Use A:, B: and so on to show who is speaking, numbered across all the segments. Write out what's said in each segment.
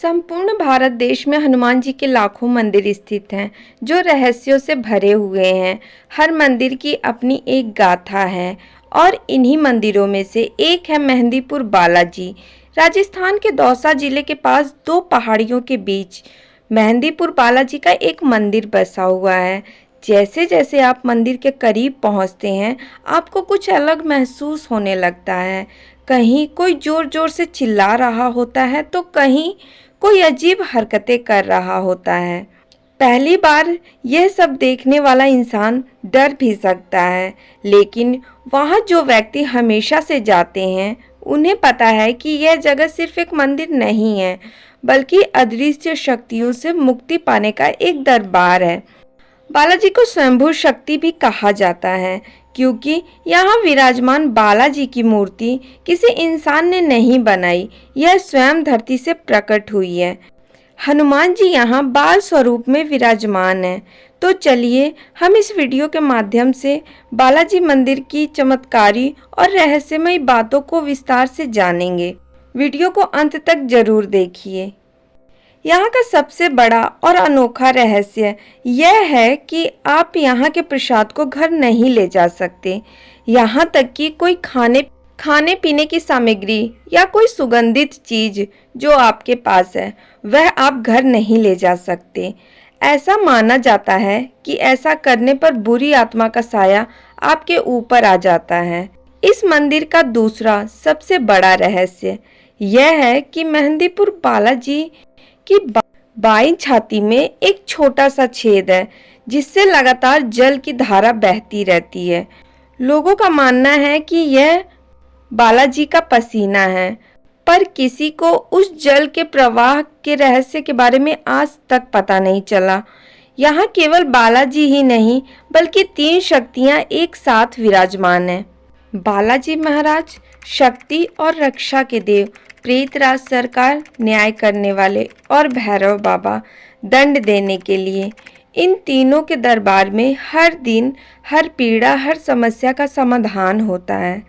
A: संपूर्ण भारत देश में हनुमान जी के लाखों मंदिर स्थित हैं जो रहस्यों से भरे हुए हैं। हर मंदिर की अपनी एक गाथा है और इन्हीं मंदिरों में से एक है मेहंदीपुर बालाजी। राजस्थान के दौसा जिले के पास दो पहाड़ियों के बीच मेहंदीपुर बालाजी का एक मंदिर बसा हुआ है। जैसे जैसे आप मंदिर के करीब पहुंचते हैं आपको कुछ अलग महसूस होने लगता है। कहीं कोई जोर जोर से चिल्ला रहा होता है तो कहीं कोई अजीब हरकतें कर रहा होता है। पहली बार यह सब देखने वाला इंसान डर भी सकता है, लेकिन वहाँ जो व्यक्ति हमेशा से जाते हैं उन्हें पता है कि यह जगह सिर्फ एक मंदिर नहीं है बल्कि अदृश्य शक्तियों से मुक्ति पाने का एक दरबार है। बालाजी को स्वयंभू शक्ति भी कहा जाता है क्योंकि यहाँ विराजमान बालाजी की मूर्ति किसी इंसान ने नहीं बनाई, यह स्वयं धरती से प्रकट हुई है। हनुमान जी यहाँ बाल स्वरूप में विराजमान हैं। तो चलिए हम इस वीडियो के माध्यम से बालाजी मंदिर की चमत्कारी और रहस्यमयी बातों को विस्तार से जानेंगे। वीडियो को अंत तक जरूर देखिए। यहाँ का सबसे बड़ा और अनोखा रहस्य यह है कि आप यहाँ के प्रसाद को घर नहीं ले जा सकते। यहाँ तक कि कोई खाने पीने की सामग्री या कोई सुगंधित चीज जो आपके पास है वह आप घर नहीं ले जा सकते। ऐसा माना जाता है कि ऐसा करने पर बुरी आत्मा का साया आपके ऊपर आ जाता है। इस मंदिर का दूसरा सबसे बड़ा रहस्य यह है कि मेहंदीपुर बालाजी की बाईं छाती में एक छोटा सा छेद है जिससे लगातार जल की धारा बहती रहती है। लोगों का मानना है कि यह बालाजी का पसीना है, पर किसी को उस जल के प्रवाह के रहस्य के बारे में आज तक पता नहीं चला। यहाँ केवल बालाजी ही नहीं बल्कि तीन शक्तियाँ एक साथ विराजमान हैं। बालाजी महाराज शक्ति और रक्षा के देव, प्रेतराज सरकार न्याय करने वाले और भैरव बाबा दंड देने के लिए। इन तीनों के दरबार में हर दिन हर पीड़ा हर समस्या का समाधान होता है।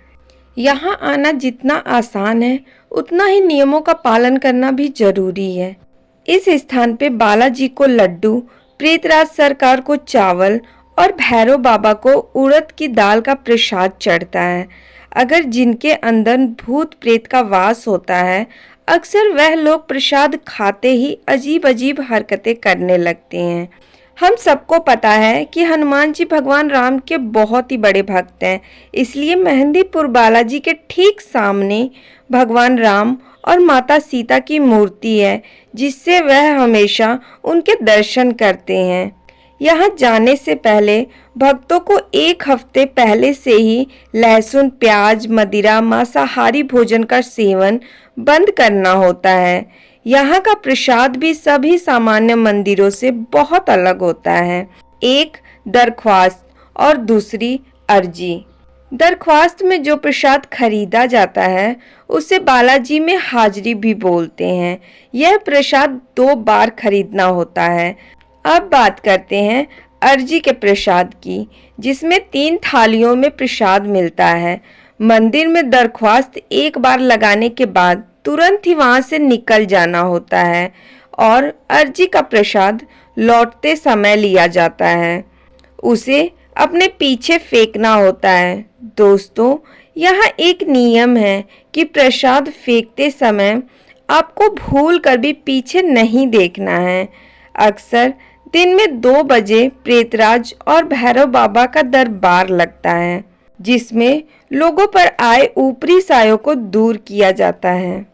A: यहाँ आना जितना आसान है उतना ही नियमों का पालन करना भी जरूरी है। इस स्थान पे बालाजी को लड्डू, प्रेतराज सरकार को चावल और भैरव बाबा को उड़द की दाल का प्रसाद चढ़ता है। अगर जिनके अंदर भूत प्रेत का वास होता है अक्सर वह लोग प्रसाद खाते ही अजीब अजीब हरकतें करने लगते हैं। हम सबको पता है कि हनुमान जी भगवान राम के बहुत ही बड़े भक्त हैं, इसलिए मेहंदीपुर बालाजी के ठीक सामने भगवान राम और माता सीता की मूर्ति है जिससे वह हमेशा उनके दर्शन करते हैं। यहाँ जाने से पहले भक्तों को एक हफ्ते पहले से ही लहसुन, प्याज, मदिरा, मांसाहारी भोजन का सेवन बंद करना होता है। यहाँ का प्रसाद भी सभी सामान्य मंदिरों से बहुत अलग होता है। एक दरख्वास्त और दूसरी अर्जी। दरख्वास्त में जो प्रसाद खरीदा जाता है उसे बालाजी में हाजिरी भी बोलते हैं। यह प्रसाद 2 बार खरीदना होता है। अब बात करते हैं अर्जी के प्रसाद की, जिसमें 3 थालियों में प्रसाद मिलता है। मंदिर में दरख्वास्त एक बार लगाने के बाद तुरंत ही वहां से निकल जाना होता है और अर्जी का प्रसाद लौटते समय लिया जाता है। उसे अपने पीछे फेंकना होता है। दोस्तों, यहाँ एक नियम है कि प्रसाद फेंकते समय आपको भूल कर भी पीछे नहीं देखना है। अक्सर दिन में 2 बजे प्रेतराज और भैरव बाबा का दरबार लगता है जिसमें लोगों पर आए ऊपरी सायों को दूर किया जाता है।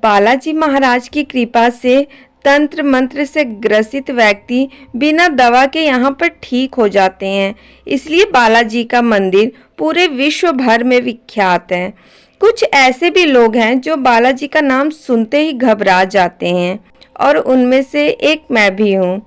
A: बालाजी महाराज की कृपा से तंत्र मंत्र से ग्रसित व्यक्ति बिना दवा के यहाँ पर ठीक हो जाते हैं, इसलिए बालाजी का मंदिर पूरे विश्व भर में विख्यात है। कुछ ऐसे भी लोग हैं जो बालाजी का नाम सुनते ही घबरा जाते हैं और उनमें से एक मैं भी हूँ।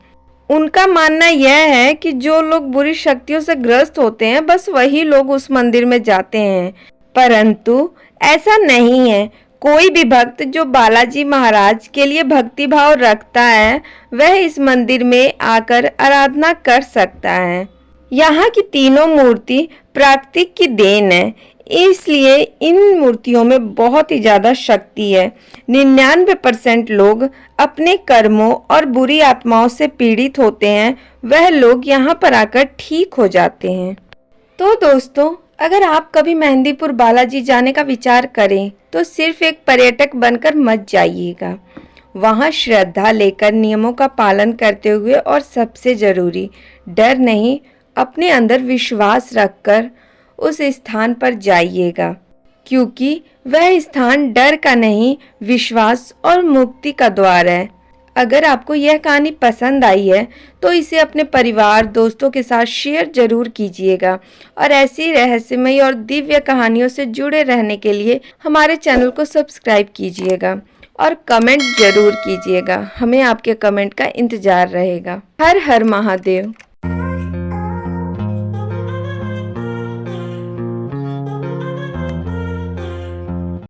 A: उनका मानना यह है कि जो लोग बुरी शक्तियों से ग्रस्त होते हैं बस वही लोग उस मंदिर में जाते हैं, परंतु ऐसा नहीं है। कोई भी भक्त जो बालाजी महाराज के लिए भक्ति भाव रखता है वह इस मंदिर में आकर आराधना कर सकता है। यहाँ की तीनों मूर्ति प्राकृतिक की देन है, इसलिए इन मूर्तियों में बहुत ही ज़्यादा शक्ति है। 99% लोग अपने कर्मों और बुरी आत्माओं से पीड़ित होते हैं, वह लोग यहाँ पर आकर ठीक हो जाते हैं। तो दोस्तों, अगर आप कभी मेहंदीपुर बालाजी जाने का विचार करें तो सिर्फ एक पर्यटक बनकर मत जाइएगा। वहाँ श्रद्धा लेकर, नियमों का पालन करते हुए और सबसे ज़रूरी डर नहीं, अपने अंदर विश्वास रखकर उस स्थान पर जाइएगा, क्योंकि वह स्थान डर का नहीं, विश्वास और मुक्ति का द्वार है। अगर आपको यह कहानी पसंद आई है तो इसे अपने परिवार, दोस्तों के साथ शेयर जरूर कीजिएगा और ऐसी रहस्यमयी और दिव्य कहानियों से जुड़े रहने के लिए हमारे चैनल को सब्सक्राइब कीजिएगा और कमेंट जरूर कीजिएगा। हमें आपके कमेंट का इंतजार रहेगा। हर हर महादेव।